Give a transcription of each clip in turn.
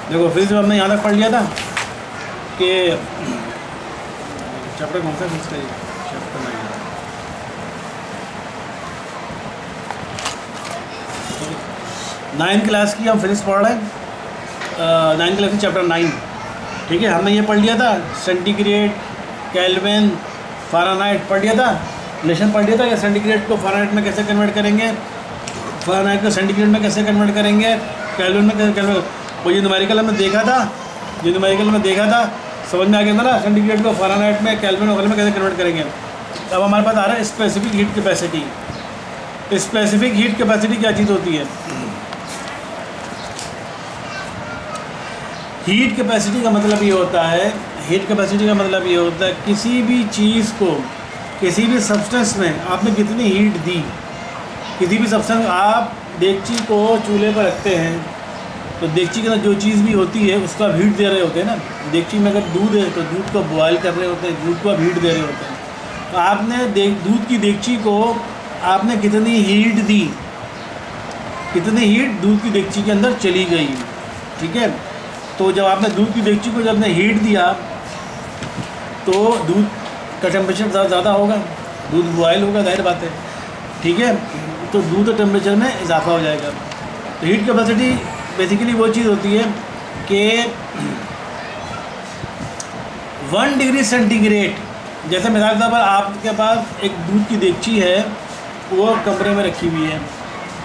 देखो फिजिक्स में हमने यहाँ तक पढ़ लिया था कि चैप्टर कौन सा फिजिक्स का, चैप्टर 9 क्लास की हम फिजिक्स पढ़ रहे हैं, 9 क्लास की चैप्टर 9। ठीक है, हमने ये पढ़ लिया था सेंटीग्रेड, केल्विन, फ़ारेनहाइट पढ़ लिया था, रिलेशन पढ़ लिया था कि सेंटीग्रेड को फ़ारेनहाइट में कैसे कन्वर्ट करेंगे, फ़ारेनहाइट को सेंटीग्रेड में कैसे कन्वर्ट करेंगे, केल्विन में कैसे कन्वर्ट। वो जो न्यूमेरिकल हमने देखा था, समझ में आ गया था ना, सेंटीग्रेड को फ़ारेनहाइट में, केल्विन वगैरह में कैसे कन्वर्ट करेंगे। अब हमारे पास आ रहा है specific heat capacity. Specific heat capacity क्या चीज़ होती है? हीट कैपेसिटी का मतलब ये होता है, किसी भी चीज़ को, किसी भी सब्सटेंस में आपने कितनी हीट दी। किसी भी सब्सटेंस, आप देगची को चूल्हे पर रखते हैं तो देगची के अंदर जो चीज़ भी होती है उसको आप हीट दे रहे होते हैं ना। देगची में अगर दूध है तो दूध को बॉयल कर रहे होते हैं, दूध को आप हीट दे रहे होते हैं। तो आपने दूध की देगची को आपने कितनी हीट दी, कितनी हीट दूध की देगची के अंदर चली गई। ठीक है, तो जब आपने दूध की देगची को जब आपने हीट दिया तो दूध का टेम्परेचर ज़्यादा होगा, दूध बॉयल होगा, जाहिर बात है। ठीक है, तो दूध के टेम्परेचर में इजाफा हो जाएगा। तो हीट कैपेसिटी बेसिकली वो चीज़ होती है कि 1 डिग्री सेंटीग्रेड, जैसे मिसाल के तौर पर आपके पास एक दूध की देगची है, वो कमरे में रखी हुई है।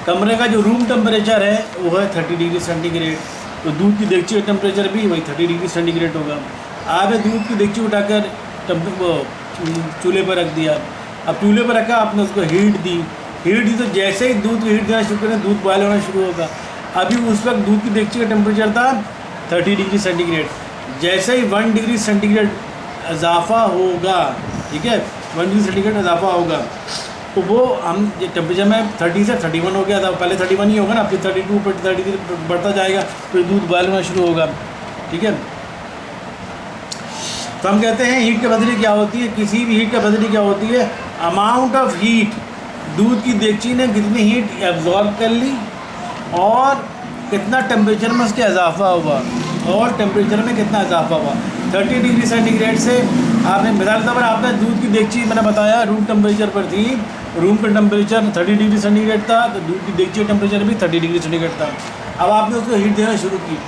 कमरे का जो रूम टेम्परेचर है वो है 30 डिग्री सेंटीग्रेड, तो दूध की देगची का टेम्परेचर भी वही 30 डिग्री सेंटीग्रेड होगा। आपने दूध की देगची उठाकर चूल्हे पर रख दिया। अब चूल्हे पर रखा, आपने उसको हीट दी तो जैसे ही दूध को हीट देना शुरू करें, दूध बॉयल होना शुरू होगा। अभी उस वक्त दूध की देगची का टेम्परेचर था 30 डिग्री सेंटीग्रेड। जैसे ही 1 डिग्री सेंटीग्रेड इजाफा होगा, ठीक है, 1 डिग्री सेंटीग्रेड इजाफा होगा, तो वो हम टेम्परेचर में 30 से 31 हो गया था। पहले 31 ही होगा ना, फिर 32 पर 33 बढ़ता जाएगा, फिर दूध बॉयल होना शुरू होगा। ठीक है, तो हम कहते हैं हीट कैपेसिटी क्या होती है, किसी भी हीट कैपेसिटी क्या होती है, अमाउंट ऑफ हीट, दूध की देगची ने कितनी हीट एब्जॉर्ब कर ली और कितना टेम्परेचर में उसका इजाफा हुआ, और टेम्परेचर में कितना इजाफा हुआ। 30 डिग्री सेंटीग्रेड से आपने मिसाल के तौर पर आपने दूध की देगची, मैंने बताया रूम टेम्परेचर पर थी, रूम का टेम्परेचर 30 डिग्री सेंटीग्रेड था, तो दूध की देगची का टेम्परेचर भी 30 डिग्री सेंटीग्रेड था। अब आपने उसको हीट देना शुरू की।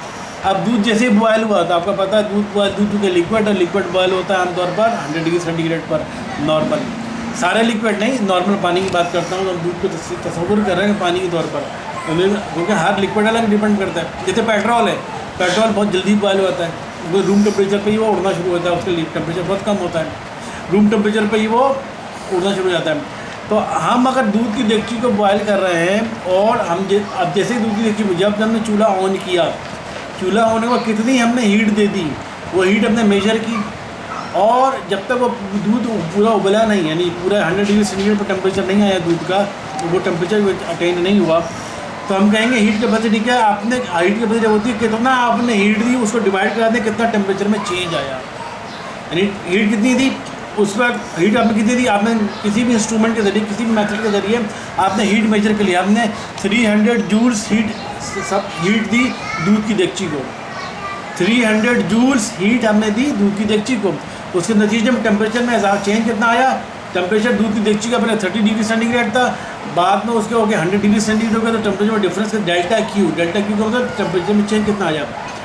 अब दूध जैसे ही बॉयल हुआ, तो आपको पता है दूध चूँकि लिक्विड है, लिक्विड बॉयल होता है आमतौर पर 100 डिग्री सेंटीग्रेड पर नॉर्मल। सारे लिक्विड नहीं, नॉर्मल पानी की बात करता हूँ, तो दूध को तस्वुर कर रहे हैं पानी के तौर पर, क्योंकि हर लिक्विड अलग डिपेंड करता है। जैसे पेट्रोल है, पेट्रोल बहुत जल्दी बॉयल होता है, वो रूम टेम्परेचर पे ही वो उड़ना शुरू होता है, उसका टेम्परेचर बहुत कम होता है, रूम टेम्परेचर पे ही वो उड़ना शुरू हो जाता है। तो हम अगर दूध की देगची को बॉयल कर रहे हैं और हम अब जैसे ही दूध की देगची, जब हमने चूल्हा ऑन किया, चूल्हा होने के बाद कितनी हमने हीट दे दी, वो हीट हमने मेजर की, और जब तक वो दूध पूरा उबला नहीं, यानी पूरा 100 डिग्री सेंटीग्रेड पर टेम्परेचर नहीं आया दूध का, वो टेम्परेचर अटेन नहीं हुआ, तो हम कहेंगे हीट कैपेसिटी क्या है। आपने हीट कैपेसिटी होती है कितना आपने हीट दी, उसको डिवाइड करा दें कितना टेम्परेचर में चेंज आया, यानी हीट कितनी थी उस वक्त, हीट आपने कितनी दी, आपने किसी भी इंस्ट्रूमेंट के जरिए, किसी भी मेथड के जरिए आपने हीट मेजर कर लिया, हमने 300 जूल्स हीट दी दूध की देगची को, 300 जूल्स हीट हमने दी दूध की देगची को। उसके नतीजे में टेम्परेचर में चेंज कितना आया, टेम्परेचर दूध की देगची का पहले 30 डिग्री सेंटीग्रेड था, बाद में उसके हो गया 100 डिग्री सेंटीग्रेड हो गया, तो टेम्परेचर में डिफरेंस डेल्टा क्यू का मतलब टेम्परेचर में चेंज कितना आया,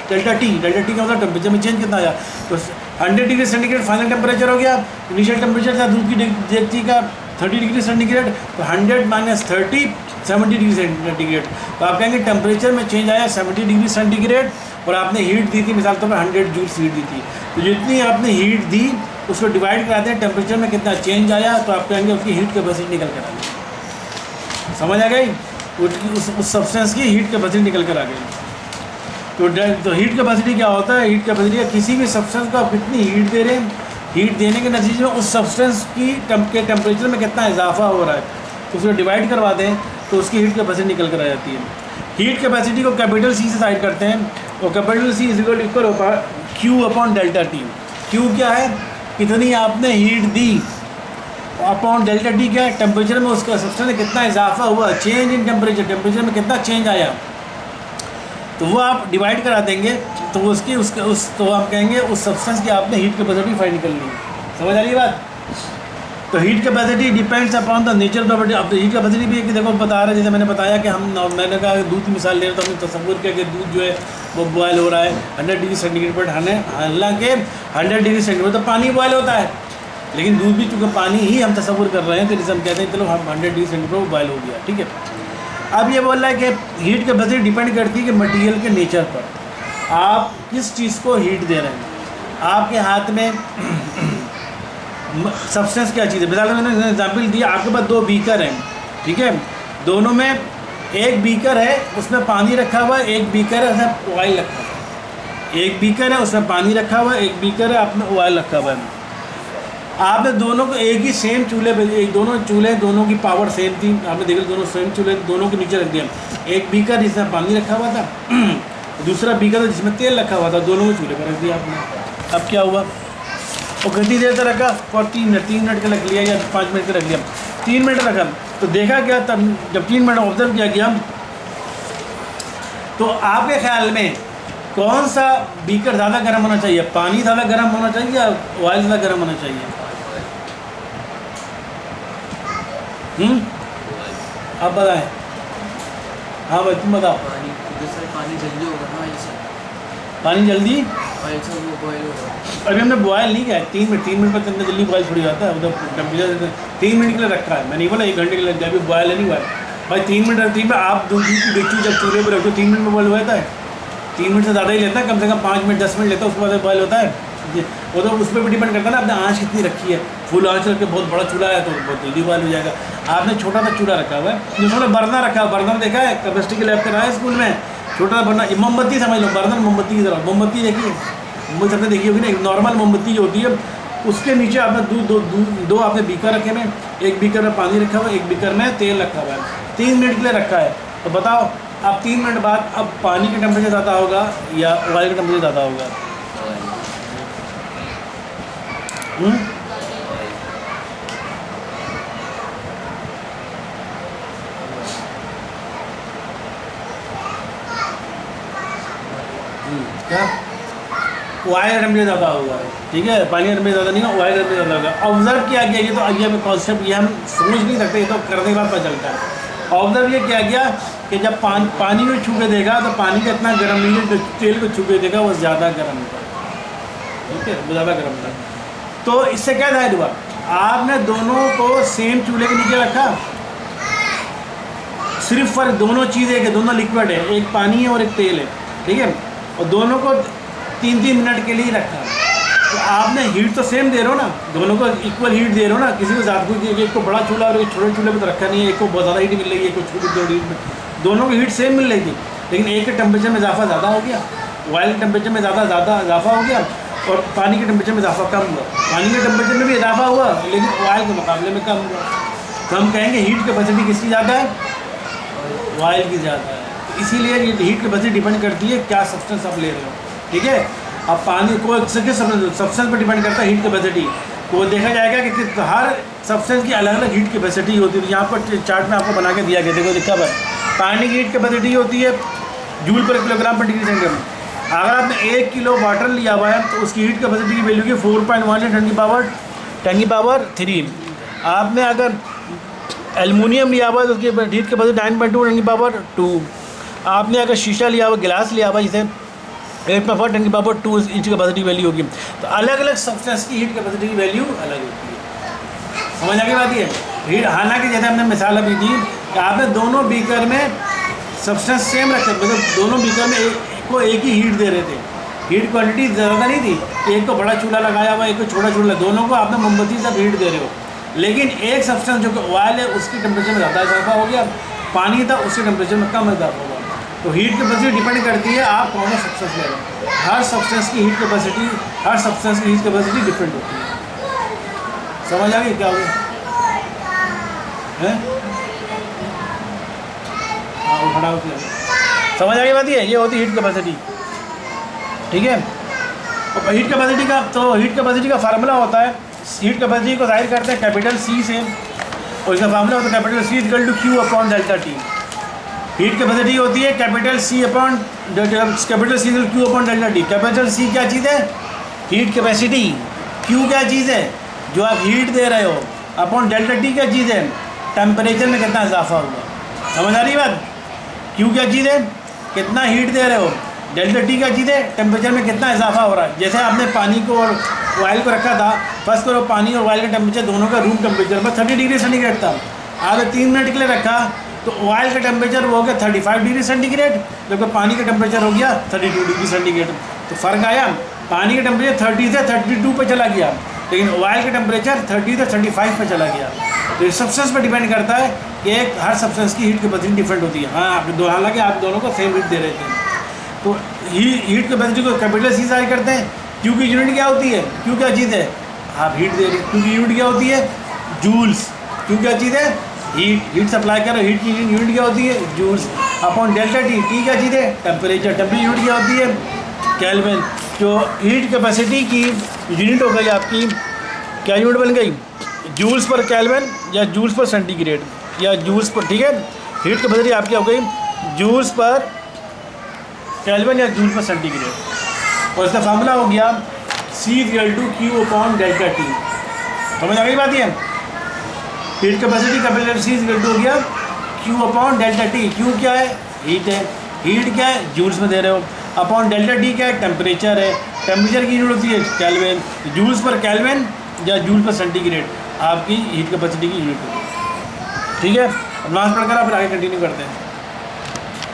डेल्टा टी का मतलब टेम्परेचर में चेंज कितना आया। तो 100 डिग्री सेंटीग्रेड फाइनल टेम्परेचर हो गया, इनिशियल टेम्परेचर था दूध की देगची का 30 डिग्री सेंटीग्रेड, तो 100 माइनस 30 70 डिग्री सेंटीग्रेड। तो आप कहेंगे टेम्परेचर में चेंज आया 70 डिग्री सेंटीग्रेड, और आपने हीट दी थी मिसाल तौर पर 100 जूल्स हीट दी थी, तो जितनी आपने हीट दी उसको डिवाइड कराते हैं टेम्परेचर में कितना चेंज आया, तो आप कहेंगे उसकी हीट कैपेसिटी निकल कर आ गई। समझ आ गई, उस सब्सटेंस की हीट कैपेसिटी निकल कर आ गई। तो हीट कैपेसिटी क्या होता है, हीट कैपेसिटी किसी भी सब्सटेंस को आप कितनी हीट दे रहे हैं, हीट देने के नतीजे में उस सब्सटेंस की टेम्परेचर में कितना इजाफा हो रहा है, तो उसको डिवाइड करवा दें तो उसकी हीट कैपेसिटी निकल कर आ जाती है। हीट कैपेसिटी को कैपिटल सी से साइड करते हैं, और कैपिटल सी इक्वल होता है Q upon delta T. Q क्या है, कितनी आपने हीट दी, अपॉन डेल्टा टी क्या है, टेम्परेचर में उसका सब्सटेंस में कितना इजाफा हुआ, चेंज इन टेम्परेचर में कितना चेंज आया, तो वो आप डिवाइड करा देंगे तो उसकी उसके उस तो हम कहेंगे उस सब्सटेंस की आपने हीट कैपेसिटी फाइंड कर ली। समझ आ रही है बात? तो heat capacity depends upon the nature property. अब हीट कैपेसिटी भी है कि देखो बता रहे, जैसे मैंने बताया कि मैंने कहा दूध की मिसाल ले रहे तो हमने तस्वुर किया कि दूध जो है वो बॉयल हो रहा है 100 डिग्री सेंटीग्रेड पर। हालांकि 100 डिग्री सेंटीग्रेड तो पानी बॉयल होता है, लेकिन दूध भी चूँकि पानी ही हम तस्वुर कर रहे हैं तो जैसे हम कहते हैं चलो हम 100 डिग्री सेंटीग्रेड पर बॉयल हो गया, ठीक है। अब ये बोल रहा है कि हीट कैपेसिटी डिपेंड करती है कि मटेरियल के नेचर पर, आप किस चीज़ को हीट दे रहे हैं। आपके हाथ में सब्सटेंस क्या चीज़ है, मिसाल मैंने एग्जाम्पल दिया, आपके पास 2 बीकर हैं, ठीक है, दोनों में एक बीकर है उसमें पानी रखा हुआ है, एक बीकर है उसमें ऑयल रखा हुआ है। एक बीकर है उसमें पानी रखा हुआ है, एक बीकर है आपने ऑयल रखा हुआ है। आपने दोनों को एक ही सेम चूल्हे पे, एक दोनों चूल्हे दोनों की पावर सेम थी, आपने देखा दोनों सेम चूल्हे दोनों के नीचे रख दिया। एक बीकर जिसमें पानी रखा हुआ था, दूसरा बीकर जिसमें तेल रखा हुआ था, दोनों को चूल्हे पर रख दिया आपने। अब क्या हुआ, वो कितनी देर तक रखा, और 3 मिनट का रख लिया या 5 मिनट का रख लिया, 3 मिनट रखा। तो देखा क्या, तब जब 3 मिनट ऑब्जर्व किया गया तो आपके ख्याल में कौन सा बीकर ज़्यादा गर्म होना चाहिए, पानी ज़्यादा गर्म होना चाहिए या ऑयल ज़्यादा गर्म होना चाहिए? आप बताएं। हाँ भाई तुम बताओ। पानी जल्दी होगा ना ऐसा, पानी जल्दी ऐसा वो बॉयल होगा। अभी हमने बॉयल नहीं किया है, 3 मिनट पर इतना जल्दी बॉयल थोड़ी होता है, मतलब टेम्परेचर 3 मिनट के लिए रखा है, मैं नहीं बोला 1 घंटे के लिए, अभी बॉयल नहीं हुआ है भाई। 3 मिनट रखती है आप दूध की डेगची जब चूल्हे पर रखो 3 मिनट में बॉयल हो जाता है, 3 मिनट से ज़्यादा ही लेता है, कम से कम 5 मिनट 10 मिनट लेता है, उसके बाद बॉयल होता है। वो तो उस पर भी डिपेंड करता है ना आपने आँच कितनी रखी है। फुल आँच रख के बहुत बड़ा चूल्हा है तो बहुत जल्दी बॉयल हो जाएगा। आपने छोटा सा चूल्हा रखा हुआ है, जिसमें बर्नर रखा है, बर्नर देखा है केमिस्ट्री के लैब कराया है स्कूल में, छोटा सा बर्नर, मोमबत्ती समझ लो, बर्नर मोमबत्ती की तरह, मोमबत्ती देखिए, मोमबत्ती सबने देखी होगी ना, नॉर्मल मोमबत्ती जो होती है, उसके नीचे आपने दो आपने बीकर रखे में, एक बीकर में पानी रखा हुआ है, एक बीकर में तेल रखा हुआ है, 3 मिनट के लिए रखा है। तो बताओ अब 3 मिनट बाद अब पानी का टेम्परेचर ज़्यादा होगा या ऑयल का टेम्परेचर ज़्यादा होगा? क्या ऑयल का टेम्परेचर ज़्यादा होगा, ठीक है, पानी का टेम्परेचर ज़्यादा नहीं होगा, ऑयल का टेम्परेचर ज़्यादा होगा। ऑब्जर्व किया गया, ये तो ये कॉन्सेप्ट ये हम समझ नहीं सकते, ये तो करने के बाद पता चलता है। ऑब्जर्व ये किया गया कि जब पानी को छू के देगा तो पानी का इतना गर्म नहीं है, जो तेल को छू के देगा वो ज़्यादा गर्म होगा, ठीक है, वो ज़्यादा गर्म होगा। तो इससे क्या जाहिर हुआ, आपने दोनों को सेम चूल्हे के नीचे रखा, सिर्फ फर्क दोनों चीज़ें कि दोनों लिक्विड है, एक पानी है और एक तेल है, ठीक है, और दोनों को 3-3 मिनट के लिए रखा। तो आपने हीट तो सेम दे रहे हो ना, दोनों को इक्वल हीट दे रहे हो ना, किसी को ज़्यादा कुछ, एक को बड़ा चूल्हा और एक छोटे चूल्हे पर तो रखा नहीं है, एक को बहुत ज़्यादा हीट मिल रही है, एक को छोटी हीट में, दोनों की हीट सेम मिल रही थी, लेकिन एक के टेम्परेचर में इजाफा ज़्यादा हो गया, ऑयल के टेम्परेचर में ज़्यादा इजाफा हो गया और पानी के टेम्परेचर में इजाफा कम हुआ। पानी के टेम्परेचर में भी इजाफा हुआ लेकिन ऑयल के मुकाबले में कम हुआ। तो हम कहेंगे हीट कैपेसिटी किसकी ज़्यादा है, ऑयल की ज़्यादा है। तो इसीलिए ये हीट कैपेसिटी डिपेंड करती है क्या सब्सटेंस आप ले रहे हो, ठीक है। अब पानी को किस सब्सटेंस पर डिपेंड करता है हीट कैपेसिटी, तो देखा जाएगा कि हर सब्सटेंस की अलग अलग हीट कैपेसिटी होती है। यहाँ पर चार्ट में आपको बना के दिया गया, देखो दिखा पर पानी की हीट कैपेसिटी होती है जूल पर किलोग्राम पर डिग्री सेंटीग्रेड में। अगर आपने 1 किलो वाटर लिया हुआ है तो उसकी हीट कैपेसिटी की वैल्यू की 4.1 10 की पावर 3। आपने अगर एलुमिनियम लिया हुआ है तो उसकी हीट कैपेसिटी 9.2 10 की पावर 2। आपने अगर शीशा लिया हुआ, गिलास लिया हुआ जिसे 8.4 10 की पावर 2 हीट कैपेसिटी वैल्यू होगी। तो अलग अलग सब्सटेंस की हीट कैपेसिटी की वैल्यू अलग होती है। समझ आ गई बात ये हीट। हालांकि जैसे हमने मिसाल अभी दी कि आपने दोनों बीकर में सब्सटेंस सेम रखे, मतलब दोनों बीकर में एक ही हीट दे रहे थे, हीट क्वांटिटी ज़्यादा नहीं थी, एक को बड़ा चूल्हा लगाया हुआ एक को छोटा चूल्हा, दोनों को आपने मोमबत्ती से हीट दे रहे हो, लेकिन एक सब्सटेंस जो कि ऑयल है उसकी टेम्परेचर में ज़्यादा इजाफा हो गया, पानी था उसके टेम्परेचर में कम इजाफा हुआ। तो हीट कैपेसिटी डिपेंड करती है आप कौन सा सब्सटेंस ले रहे हो। हर सब्सटेंस की हीट कैपेसिटी डिफरेंट होती है। समझ आ गई क्या हो खड़ा होती है, समझ आ गई बात ये होती है हीट कैपेसिटी, ठीक है। और हीट कैपेसिटी का फार्मूला होता है, हीट कैपेसिटी को जाहिर करते हैं कैपिटल C से, और इसका फार्मूला होता है capital C = Q/Δt। Heat capacity होती है capital C upon capital C Q upon delta T. Capital C क्या चीज़ है? Heat capacity. क्यू क्या चीज़ है? जो आप हीट दे रहे हो। अपॉन डेल्टा टी क्या चीज़ है? टेम्परेचर में कितना इजाफा हुआ। समझ आ रही बात? क्यू क्या चीज़ है? कितना हीट दे रहे हो। डेल्टा टी क्या चीज़ है? टेम्परेचर में कितना इजाफा हो रहा है। जैसे आपने पानी को और ऑयल को रखा था, फर्स्ट करो पानी और ऑयल का टेम्परेचर दोनों का रूम टेम्परेचर में 30 डिग्री सेंटीग्रेड था। आपने 3 मिनट के लिए रखा तो ऑयल का टेम्परेचर वो हो गया 35 डिग्री सेंटीग्रेड, जबकि पानी का टेम्परेचर हो गया 32 डिग्री सेंटीग्रेड। तो फ़र्क आया। पानी का टेम्परेचर 30 से 32 पे चला गया, लेकिन ऑयल का टेम्परेचर 30 से 35 पे चला गया। तो ये सब्सटेंस पर डिपेंड करता है कि हर सब्सटेंस की हीट कैपेसिटी डिफरेंट होती है। हाँ, आप दो, हालांकि आप दोनों को सेम हीट दे रहे थे। तो हीट कैपेसिटी को कैपिटल सी जारी करते हैं। क्यू की यूनिट क्या होती है? क्यू क्या चीज़ है? आप हीट दे रहे हैं। क्यू की यूनिट क्या होती है? जूल्स। क्यू क्या चीज़ है? हीट सप्लाई कर रहे हो। हीट की यूनिट क्या होती है? Joules. Upon delta T. T क्या चीज़ है? टेम्परेचर। टेम्परेचर यूनिट क्या होती है? केल्विन। जो हीट कैपेसिटी की यूनिट हो गई आपकी, क्या यूनिट बन गई? जूल्स पर केल्विन या जूल्स पर सेंटीग्रेड या जूल्स पर, ठीक है। हीट कैपेसिटी आपकी हो गई जूल्स पर केल्विन या जूल्स पर सेंटीग्रेड। और इसका फार्मूला हो गया C=Q अपॉन डेल्टा टी। समझ आ गई बात? ये हीट कैपेसिटी कैपिटल C= हो गया Q upon delta T. Q क्या है? हीट है। हीट क्या है? जूल्स में दे रहे हो। अपॉन डेल्टा टी क्या है? टेम्परेचर है। टेम्परेचर की यूनिट होती है केल्विन। जूल्स पर केल्विन या जूल पर सेंटीग्रेड आपकी हीट कैपेसिटी की यूनिट होती है। ठीक है, अब लास्ट पढ़कर आप आगे कंटिन्यू करते हैं।